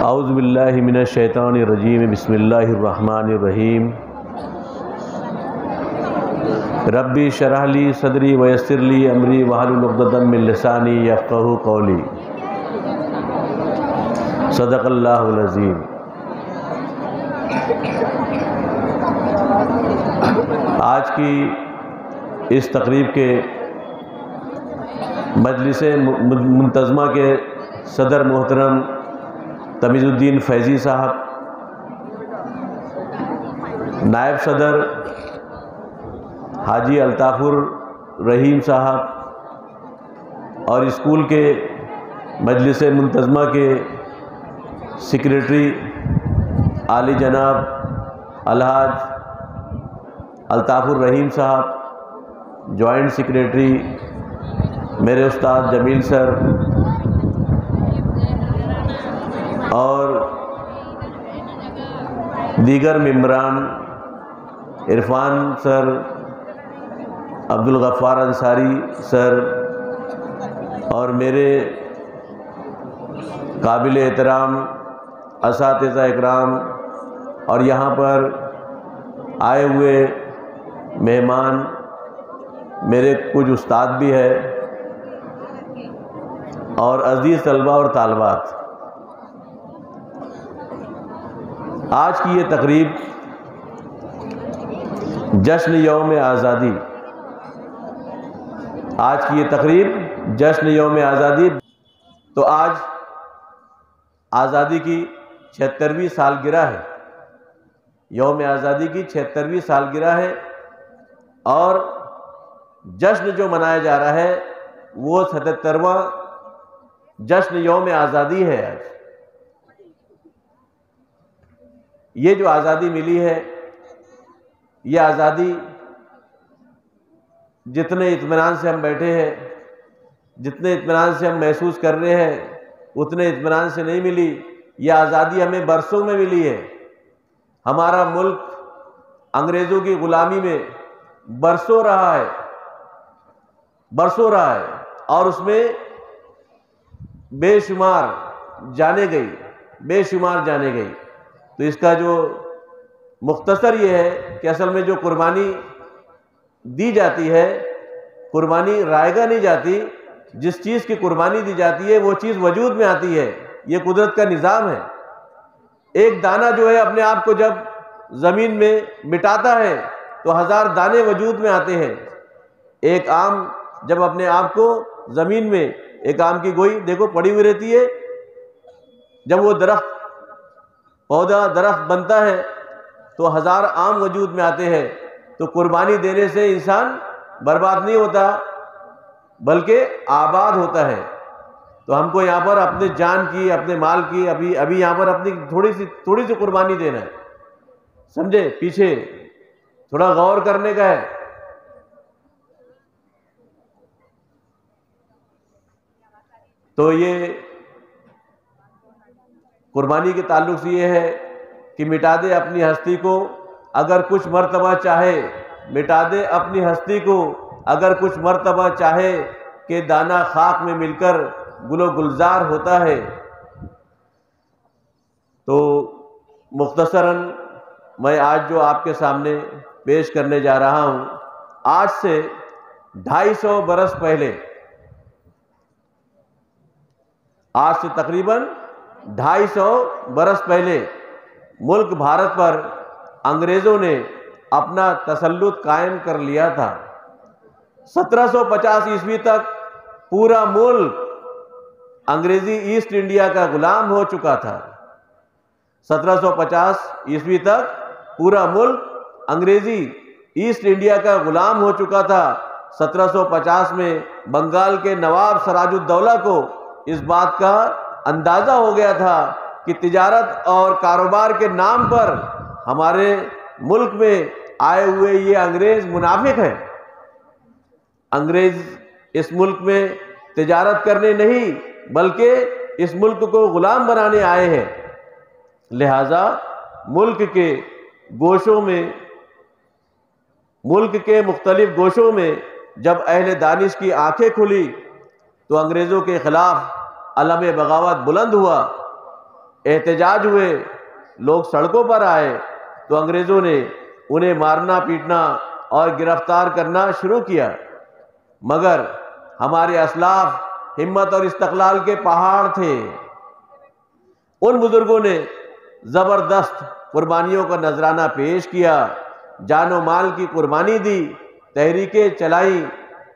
اعوذ باللہ من الشیطان الرجیم، بسم اللہ الرحمن الرحیم۔ ربی اشرح لی صدری ویسر لی امری واحلل عقدۃ من لسانی یفقہوا قولی۔ صدق اللہ العظیم۔ آج کی اس تقریب کے مجلس منتظمہ کے صدر محترم تمیز الدین فیضی صاحب، نائب صدر حاجی الطاف الرحیم صاحب، اور اسکول کے مجلس منتظمہ کے سیکریٹری عالی جناب الحاج الطاف الرحیم صاحب، جوائنٹ سیکریٹری میرے استاد جمیل سر، اور دیگر ممبران عرفان سر، عبدالغفار انصاری سر، اور میرے قابل احترام اساتذہ اکرام، اور یہاں پر آئے ہوئے مہمان میرے کچھ استاد بھی ہیں، اور عزیز طلبہ اور طالبات، آج کی یہ تقریب جشن یوم آزادی، آج کی یہ تقریب جشن یوم آزادی، تو آج آزادی کی 76ویں سالگرہ ہے، یوم آزادی کی 76ویں سالگرہ ہے، اور جشن جو منایا جا رہا ہے وہ 77واں جشن یوم آزادی ہے۔ آج یہ جو آزادی ملی ہے، یہ آزادی جتنے اطمینان سے ہم بیٹھے ہیں، جتنے اطمینان سے ہم محسوس کر رہے ہیں، اتنے اطمینان سے نہیں ملی۔ یہ آزادی ہمیں برسوں میں ملی ہے۔ ہمارا ملک انگریزوں کی غلامی میں برسوں رہا ہے، اور اس میں بے شمار جانیں گئی۔ تو اس کا جو مختصر یہ ہے کہ اصل میں جو قربانی دی جاتی ہے، قربانی رائگاں نہیں جاتی، جس چیز کی قربانی دی جاتی ہے وہ چیز وجود میں آتی ہے۔ یہ قدرت کا نظام ہے۔ ایک دانہ جو ہے اپنے آپ کو جب زمین میں مٹاتا ہے تو 1000 دانے وجود میں آتے ہیں۔ ایک آم جب اپنے آپ کو زمین میں، ایک آم کی گوئی دیکھو پڑی ہوئی رہتی ہے، جب وہ درخت بنتا ہے تو 1000 آم وجود میں آتے ہیں۔ تو قربانی دینے سے انسان برباد نہیں ہوتا بلکہ آباد ہوتا ہے۔ تو ہم کو یہاں پر اپنے جان کی، اپنے مال کی، ابھی یہاں پر اپنی تھوڑی سی قربانی دینا ہے، سمجھے؟ پیچھے تھوڑا غور کرنے کا ہے۔ تو یہ قربانی کے تعلق سے یہ ہے کہ مٹا دے اپنی ہستی کو اگر کچھ مرتبہ چاہے، مٹا دے اپنی ہستی کو اگر کچھ مرتبہ چاہے، کہ دانہ خاک میں مل کر گل و گلزار ہوتا ہے۔ تو مختصراً میں آج جو آپ کے سامنے پیش کرنے جا رہا ہوں، آج سے 250 برس پہلے، آج سے تقریباً 250 برس پہلے ملک بھارت پر انگریزوں نے اپنا تسلط قائم کر لیا تھا۔ 1750 عیسوی تک پورا ملک انگریزی ایسٹ انڈیا کا غلام ہو چکا تھا۔ 1750 عیسوی تک پورا ملک انگریزی ایسٹ انڈیا کا غلام ہو چکا تھا۔ 1750 میں بنگال کے نواب سراج الدولہ کو اس بات کا اندازہ ہو گیا تھا کہ تجارت اور کاروبار کے نام پر ہمارے ملک میں آئے ہوئے یہ انگریز منافق ہیں۔ انگریز اس ملک میں تجارت کرنے نہیں بلکہ اس ملک کو غلام بنانے آئے ہیں۔ لہذا ملک کے گوشوں میں، ملک کے مختلف گوشوں میں جب اہل دانش کی آنکھیں کھلی تو انگریزوں کے خلاف علم بغاوت بلند ہوا۔ احتجاج ہوئے، لوگ سڑکوں پر آئے تو انگریزوں نے انہیں مارنا پیٹنا اور گرفتار کرنا شروع کیا، مگر ہمارے اسلاف ہمت اور استقلال کے پہاڑ تھے۔ ان بزرگوں نے زبردست قربانیوں کا نذرانہ پیش کیا، جان و مال کی قربانی دی، تحریکیں چلائیں،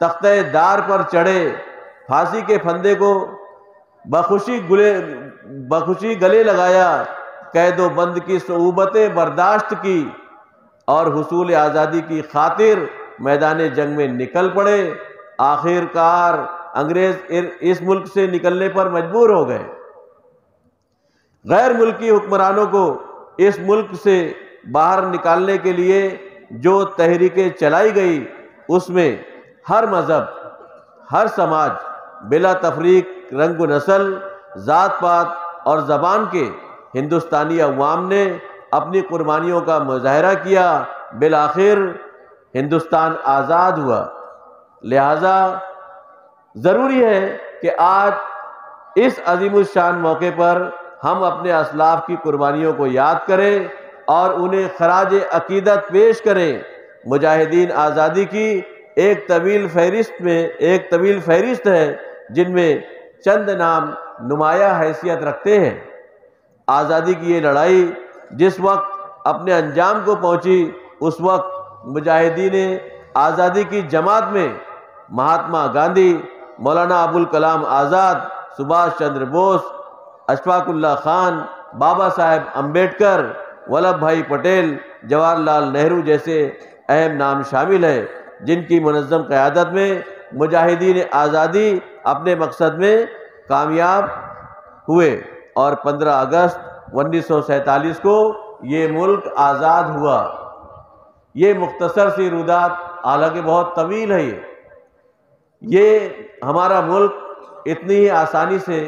تختہ دار پر چڑھے، پھانسی کے پھندے کو بخوشی گلے لگایا، قید و بند کی صعوبتیں برداشت کی اور حصول آزادی کی خاطر میدان جنگ میں نکل پڑے۔ آخر کار انگریز اس ملک سے نکلنے پر مجبور ہو گئے۔ غیر ملکی حکمرانوں کو اس ملک سے باہر نکالنے کے لیے جو تحریکیں چلائی گئی، اس میں ہر مذہب، ہر سماج، بلا تفریق رنگ و نسل، ذات پات اور زبان کے ہندوستانی عوام نے اپنی قربانیوں کا مظاہرہ کیا۔ بالآخر ہندوستان آزاد ہوا۔ لہذا ضروری ہے کہ آج اس عظیم الشان موقع پر ہم اپنے اسلاف کی قربانیوں کو یاد کریں اور انہیں خراج عقیدت پیش کریں۔ مجاہدین آزادی کی ایک طویل فہرست ہے، جن میں چند نام نمایاں حیثیت رکھتے ہیں۔ آزادی کی یہ لڑائی جس وقت اپنے انجام کو پہنچی، اس وقت مجاہدین آزادی کی جماعت میں مہاتما گاندھی، مولانا ابوالکلام آزاد، سبھاش چندر بوس، اشفاق اللہ خان، بابا صاحب امبیڈکر، ولبھ بھائی پٹیل، جواہر لال نہرو جیسے اہم نام شامل ہیں، جن کی منظم قیادت میں مجاہدین آزادی اپنے مقصد میں کامیاب ہوئے اور 15 اگست 1947 کو یہ ملک آزاد ہوا۔ یہ مختصر سی رودات، حالانکہ بہت طویل ہے، یہ ہمارا ملک اتنی ہی آسانی سے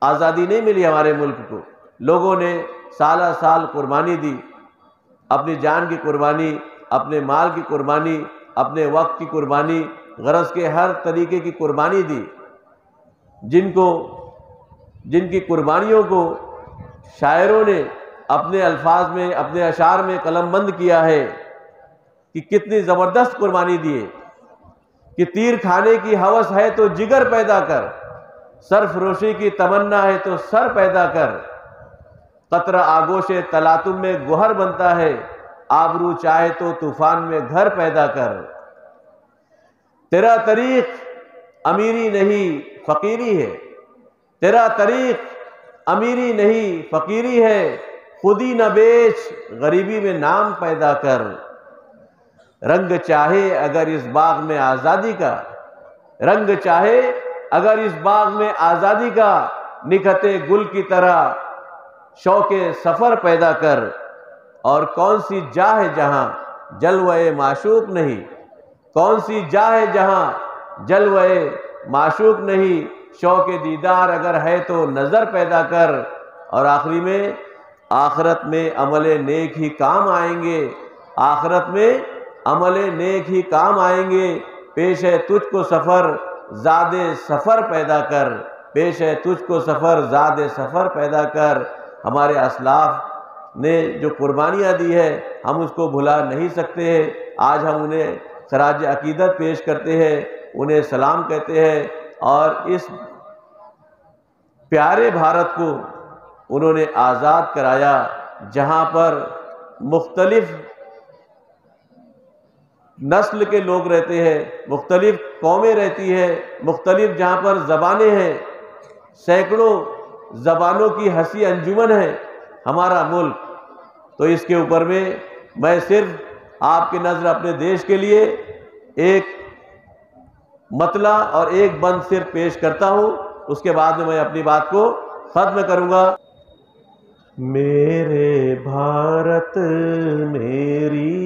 آزادی نہیں ملی۔ ہمارے ملک کو لوگوں نے سالہ سال قربانی دی، اپنی جان کی قربانی، اپنے مال کی قربانی، اپنے وقت کی قربانی، غرض کے ہر طریقے کی قربانی دی، جن کی قربانیوں کو شاعروں نے اپنے الفاظ میں، اپنے اشعار میں قلم بند کیا ہے کہ کتنی زبردست قربانی دیے کہ تیر کھانے کی ہوس ہے تو جگر پیدا کر، سرفروشی کی تمنا ہے تو سر پیدا کر، قطرہ آگوش تلاطم میں گوہر بنتا ہے، آبرو چاہے تو طوفان میں گھر پیدا کر۔ تیرا طریق امیری نہیں فقیری ہے، تیرا طریق امیری نہیں فقیری ہے، خودی نہ بیچ غریبی میں نام پیدا کر۔ رنگ چاہے اگر اس باغ میں آزادی کا، رنگ چاہے اگر اس باغ میں آزادی کا، نکھتے گل کی طرح شوق سفر پیدا کر۔ اور کون سی جا ہے جہاں جلوہ معشوق نہیں، کون سی جا ہے جہاں جلوہ معشوق نہیں، شوق دیدار اگر ہے تو نظر پیدا کر۔ اور آخری میں، آخرت میں عمل نیک ہی کام آئیں گے، آخرت میں عمل نیک ہی کام آئیں گے، پیش ہے تجھ کو سفر زاد سفر پیدا کر، پیش ہے تجھ کو سفر زاد سفر پیدا کر۔ ہمارے اسلاف نے جو قربانیاں دی ہے، ہم اس کو بھلا نہیں سکتے ہیں۔ آج ہم انہیں خراج عقیدت پیش کرتے ہیں، انہیں سلام کہتے ہیں، اور اس پیارے بھارت کو انہوں نے آزاد کرایا، جہاں پر مختلف نسل کے لوگ رہتے ہیں، مختلف قومیں رہتی ہیں، مختلف جہاں پر زبانیں ہیں، سینکڑوں زبانوں کی ہنسی انجمن ہے ہمارا ملک۔ تو اس کے اوپر میں صرف آپ کی نظر اپنے دیش کے لیے ایک مطلع اور ایک بند صرف پیش کرتا ہوں، اس کے بعد میں اپنی بات کو ختم کروں گا۔ میرے بھارت میری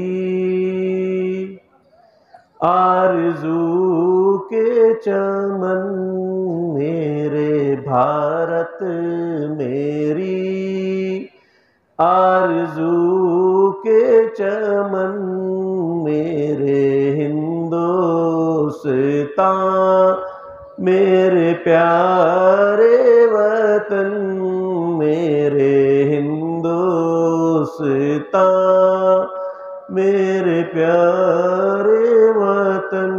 آرزو کے چمن، میرے بھارت میری آرزو کے چمن، میرے ہندوستان میرے پیارے وطن، میرے ہندوستان میرے پیارے وطن،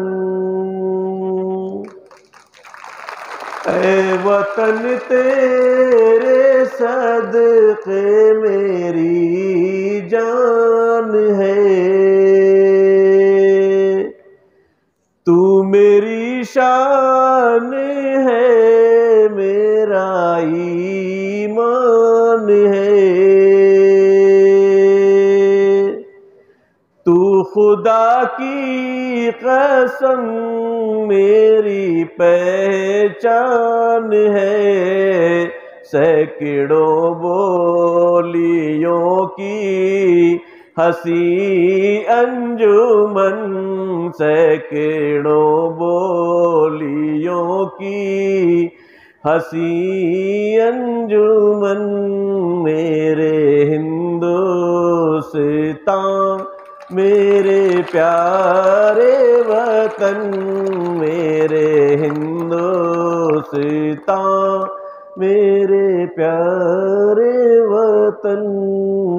اے وطن تیرے صدقے میری جان ہے، تو میری شان ہے، میرا ایمان ہے، تو خدا کی قسم میری پہچان ہے، سینکڑوں بولیوں کی ہنسی انجمن، سینکڑوں بولیوں کی ہنسی انجمن، میرے ہندوستان میرے پیارے وطن، میرے ہندوستان میرے پیارے وطن،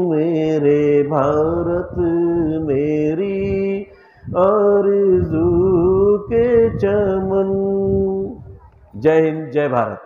میرے بھارت میری آرزو کے چمن۔ جے ہند، جے بھارت۔